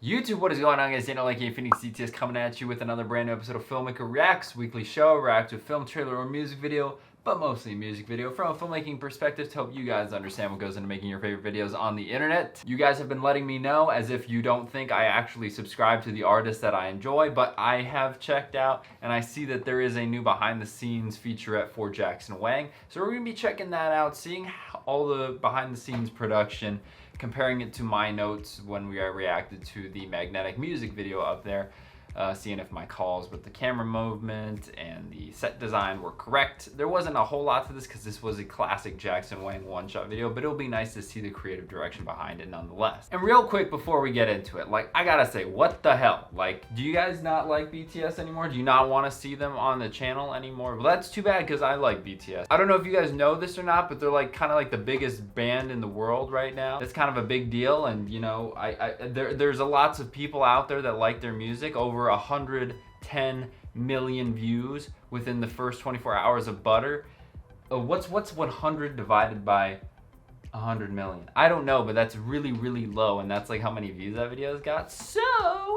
YouTube, what is going on, guys? Daniel like Phoenix DTS coming at you with another brand new episode of Filmmaker Reacts, weekly show, react to a film trailer or music video, but mostly a music video from a filmmaking perspective to help you guys understand what goes into making your favorite videos on the internet. You guys have been letting me know as if you don't think I actually subscribe to the artists that I enjoy, but I have checked out and I see that there is a new behind the scenes featurette for Jackson Wang. So we're gonna be checking that out, seeing how all the behind the scenes production, comparing it to my notes when we reacted to the Magnetic music video up there, seeing if my calls with the camera movement and the set design were correct. There wasn't a whole lot to this because this was a classic Jackson Wang one-shot video, but it'll be nice to see the creative direction behind it nonetheless. And real quick before we get into it, like, I gotta say, what the hell? Like, do you guys not like BTS anymore? Do you not want to see them on the channel anymore? Well, that's too bad because I like BTS. I don't know if you guys know this or not, but they're like kind of like the biggest band in the world right now. It's kind of a big deal, and you know, there's lots of people out there that like their music. Over 110 million views within the first 24 hours of Butter. What's 100 divided by 100 million? I don't know, but that's really, really low, and that's like how many views that video's got. So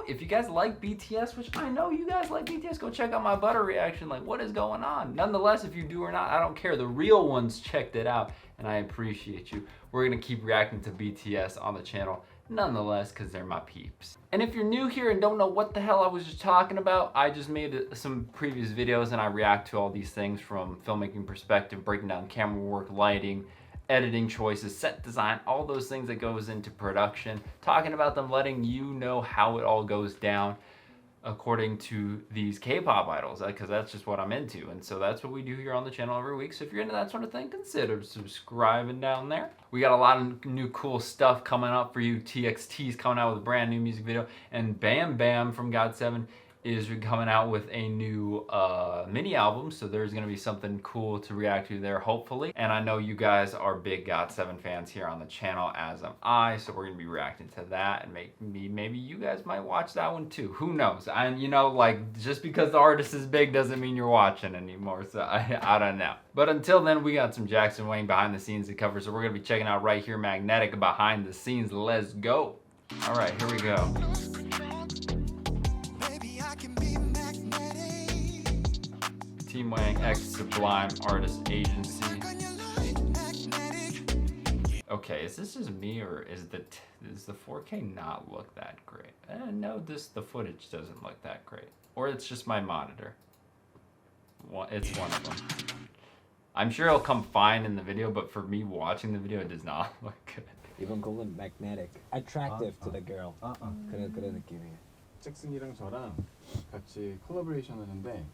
if you guys like BTS, which I know you guys like BTS, go check out my Butter reaction. Like, what is going on? Nonetheless, if you do or not, I don't care. The real ones checked it out, and I appreciate you. We're gonna keep reacting to BTS on the channel nonetheless, because they're my peeps. And if you're new here and don't know what the hell I was just talking about, I just made some previous videos and I react to all these things from filmmaking perspective, breaking down camera work, lighting, editing choices, set design, all those things that goes into production, talking about them, letting you know how it all goes down according to these K-pop idols, because that's just what I'm into. And so that's what we do here on the channel every week. So if you're into that sort of thing, consider subscribing down there. We got a lot of new cool stuff coming up for you. TXT's coming out with a brand new music video, and Bam Bam from GOT7 is coming out with a new mini album, so there's gonna be something cool to react to there, hopefully. And I know you guys are big GOT7 fans here on the channel, as am I, so we're gonna be reacting to that, and maybe you guys might watch that one too. Who knows? And you know, like, just because the artist is big doesn't mean you're watching anymore, so I don't know. But until then, we got some Jackson Wang behind the scenes to cover, so we're gonna be checking out right here, Magnetic behind the scenes. Let's go. All right, here we go. Team Wang X Sublime Artist Agency. Okay, is this just me, or is the 4K not look that great? No, the footage doesn't look that great, or it's just my monitor. It's one of them. I'm sure it'll come fine in the video, but for me watching the video, it does not look good. 이번 곡은 magnetic, attractive to the girl. 그런 느낌이에요. 잭슨이랑 저랑 같이 콜라보레이션 하는데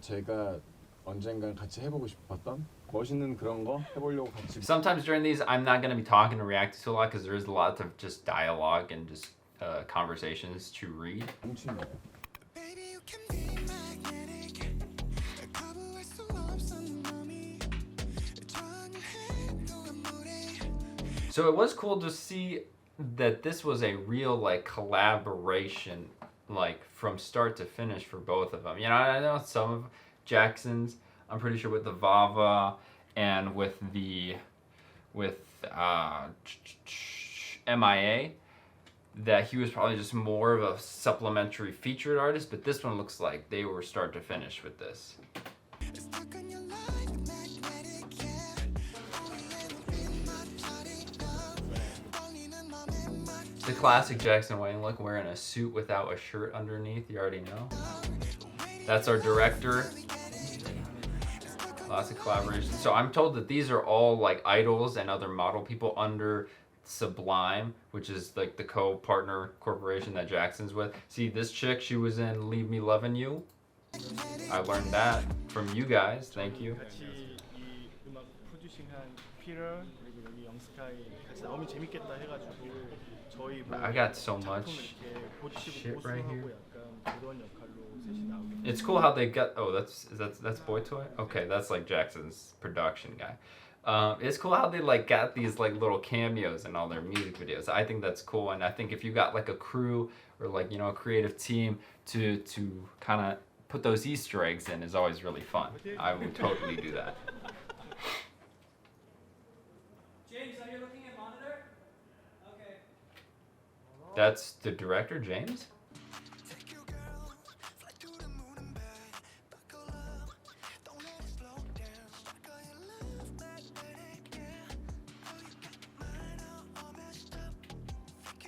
제가 언젠간 같이 해보고 싶었던 멋있는 그런 거 해보려고 같이. Sometimes during these, I'm not going to be talking and reacting to a lot because there is a lot of just dialogue and just conversations to read. So it was cool to see that this was a real like collaboration, like from start to finish for both of them. You know, I know some of Jackson's, I'm pretty sure with the Vava and with MIA, that he was probably just more of a supplementary featured artist, but this one looks like they were start to finish with this. The classic Jackson Wang look, wearing a suit without a shirt underneath, you already know. That's our director. Classic collaboration. So I'm told that these are all like idols and other model people under Sublime, which is like the co-partner corporation that Jackson's with. See, this chick, she was in Leave Me Loving You. I learned that from you guys. Thank you. I got so much shit right here. It's cool how they got. Oh, that's Boy Toy. Okay, that's like Jackson's production guy. It's cool how they like got these like little cameos in all their music videos. I think that's cool, and I think if you got like a crew or like, you know, a creative team to kind of put those Easter eggs in is always really fun. I would totally do that. That's the director, James?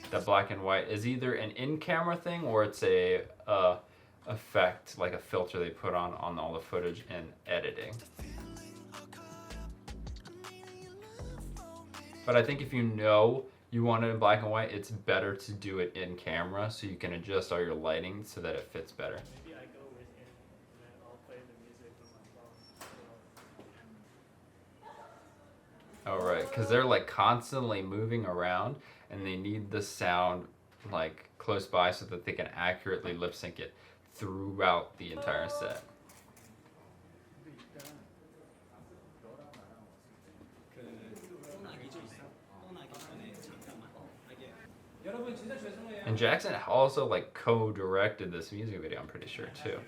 That black and white is either an in-camera thing or it's a effect, like a filter they put on all the footage in editing. But I think if you know you want it in black and white, it's better to do it in camera so you can adjust all your lighting so that it fits better. Maybe I go with him and then I'll play the music on my phone. Alright, because they're like constantly moving around and they need the sound like close by so that they can accurately lip sync it throughout the entire set. And Jackson also like co-directed this music video, I'm pretty sure too.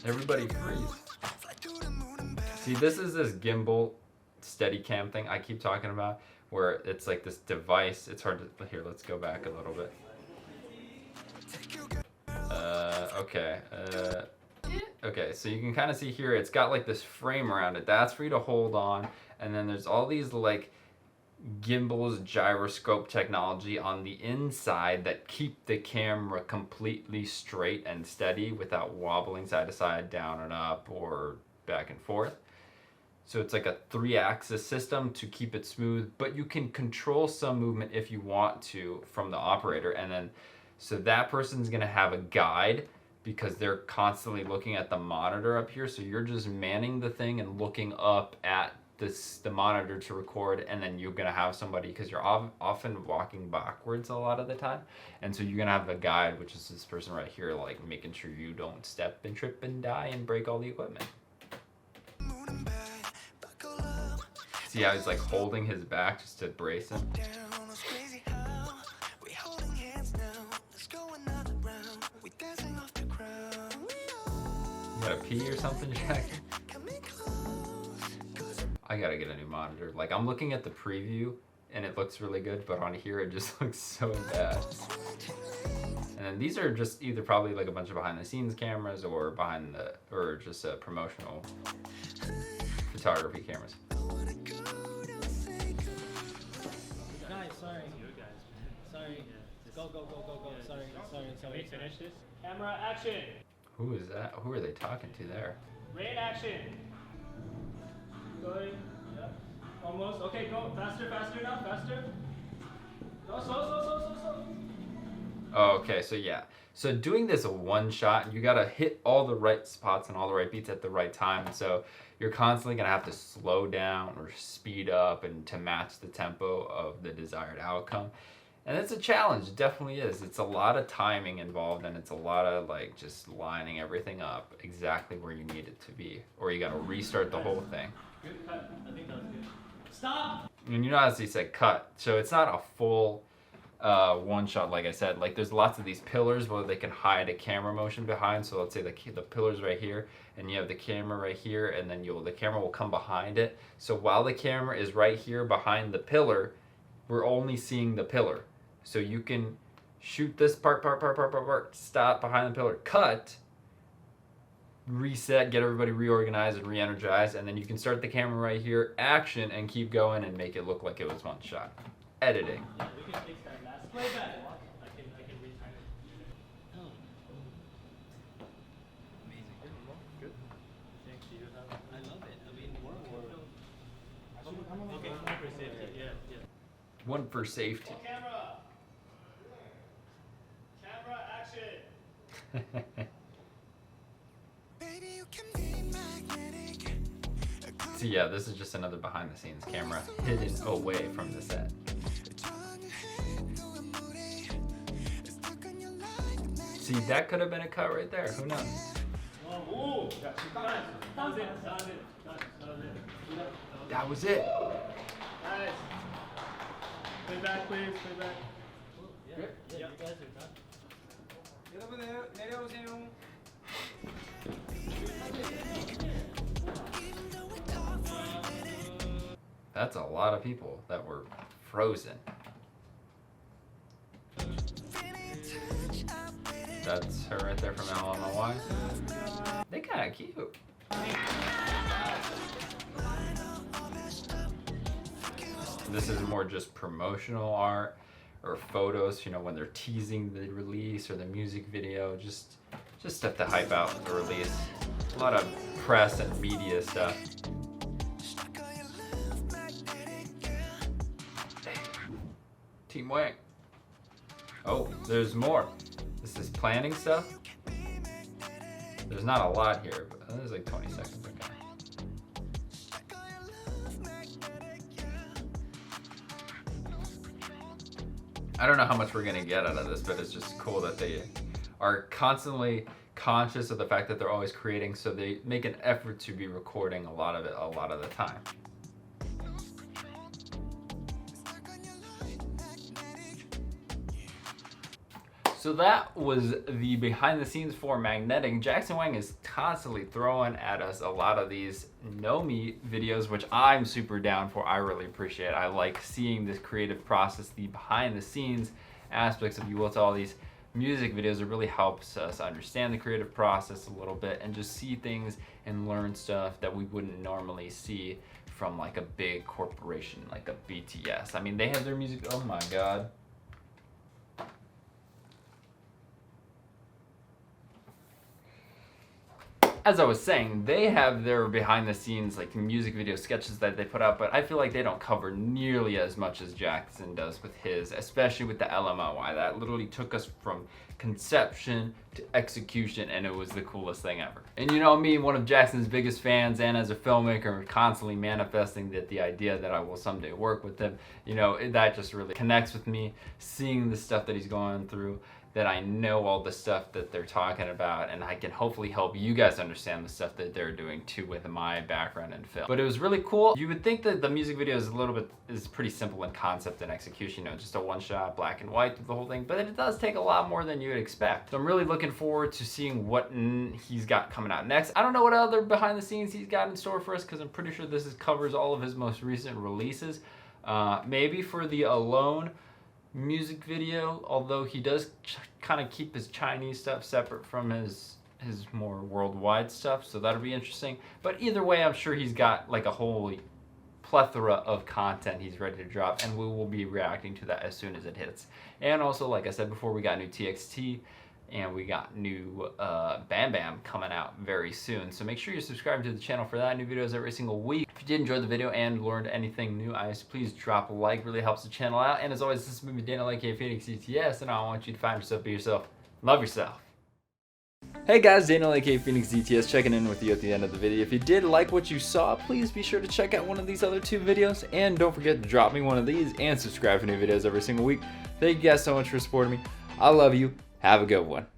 Everybody freeze. See, this is this gimbal Steadicam thing I keep talking about, where it's like this device. It's hard to, here, let's go back a little bit. Okay, so you can kind of see here, it's got like this frame around it. That's for you to hold on. And then there's all these like gimbals, gyroscope technology on the inside that keep the camera completely straight and steady without wobbling side to side, down and up, or back and forth. So it's like a 3-axis system to keep it smooth, but you can control some movement if you want to from the operator. And then, so that person's gonna have a guide because they're constantly looking at the monitor up here. So you're just manning the thing and looking up at the monitor to record, and then you're gonna have somebody, because you're often walking backwards a lot of the time, and so you're gonna have a guide, which is this person right here, like making sure you don't step and trip and die and break all the equipment. See how he's like holding his back just to brace him? You gotta pee or something, Jack? I gotta get a new monitor. Like, I'm looking at the preview and it looks really good, but on here it just looks so bad. And then these are just either probably like a bunch of behind the scenes cameras or or just promotional photography cameras. Guys, sorry. Sorry. Go. Sorry. Can we finish this? Camera action. Who is that? Who are they talking to there? Rain action. Going. Yep. Almost. Okay, go. Faster now. Faster. Go, slow. Oh, okay, so yeah. So doing this one shot, you gotta hit all the right spots and all the right beats at the right time. So you're constantly gonna have to slow down or speed up and to match the tempo of the desired outcome. And it's a challenge, it definitely is. It's a lot of timing involved, and it's a lot of like just lining everything up exactly where you need it to be. Or you gotta restart the whole thing. Good cut. I think that was good. Stop. And you notice he said cut, so it's not a full one shot, like I said. Like, there's lots of these pillars where they can hide a camera motion behind. So let's say the pillar's right here, and you have the camera right here, and then the camera will come behind it. So while the camera is right here behind the pillar, we're only seeing the pillar. So you can shoot this part, stop behind the pillar, cut, reset, get everybody reorganized and re-energized, and then you can start the camera right here, action, and keep going and make it look like it was one shot. Editing. Yeah, we can fix that last playback. I can retime it. Oh. Amazing. Good. Thank you. I love it. I mean, Okay, one for safety. Yeah. One for safety. Camera. Camera action. So yeah, this is just another behind the scenes camera hidden away from the set. See, that could have been a cut right there. Who knows? Oh, ooh. That was it. That was it. Nice. Playback, please. Playback. yeah, you guys are done. 여러분 내려오세요. That's a lot of people that were frozen. That's her right there from Illinois. They kind of cute. This is more just promotional art or photos, you know, when they're teasing the release or the music video, just stuff to hype out the release. A lot of press and media stuff. Team Wang. Oh, there's more. This is planning stuff. There's not a lot here, but there's like 20 seconds. Okay. I don't know how much we're gonna get out of this, but it's just cool that they are constantly conscious of the fact that they're always creating, so they make an effort to be recording a lot of it a lot of the time. So that was the behind the scenes for Magnetic. Jackson Wang is constantly throwing at us a lot of these know me videos, which I'm super down for. I really appreciate it. I like seeing this creative process, the behind the scenes aspects, if you will, to all these music videos. It really helps us understand the creative process a little bit and just see things and learn stuff that we wouldn't normally see from like a big corporation like a BTS. I mean, they have their music, oh my god. As I was saying, they have their behind the scenes like music video sketches that they put out, but I feel like they don't cover nearly as much as Jackson does with his, especially with the LMOI. That literally took us from conception to execution, and it was the coolest thing ever. And you know me, one of Jackson's biggest fans, and as a filmmaker, constantly manifesting that the idea that I will someday work with him, you know, that just really connects with me, seeing the stuff that he's going through, that I know all the stuff that they're talking about, and I can hopefully help you guys understand the stuff that they're doing too with my background in film. But it was really cool. You would think that the music video is pretty simple in concept and execution, you know, just a one shot, black and white through the whole thing, but it does take a lot more than you would expect. So I'm really looking forward to seeing what he's got coming out next. I don't know what other behind the scenes he's got in store for us, because I'm pretty sure this covers all of his most recent releases. Maybe for the Alone music video, although he does kind of keep his Chinese stuff separate from his more worldwide stuff, so that'll be interesting. But either way, I'm sure he's got like a whole plethora of content he's ready to drop, and we will be reacting to that as soon as it hits. And also, like I said before, we got new TXT and we got new Bam Bam coming out very soon, so make sure you're subscribed to the channel for that. New videos every single week. If you did enjoy the video and learned anything new, please drop a like, really helps the channel out. And as always, this is me, Daniel aka Phoenix ETS, and I want you to find yourself, be yourself, love yourself. Hey guys, Daniel aka Phoenix ETS checking in with you at the end of the video. If you did like what you saw, please be sure to check out one of these other 2 videos, and don't forget to drop me one of these and subscribe for new videos every single week. Thank you guys so much for supporting me. I love you. Have a good one.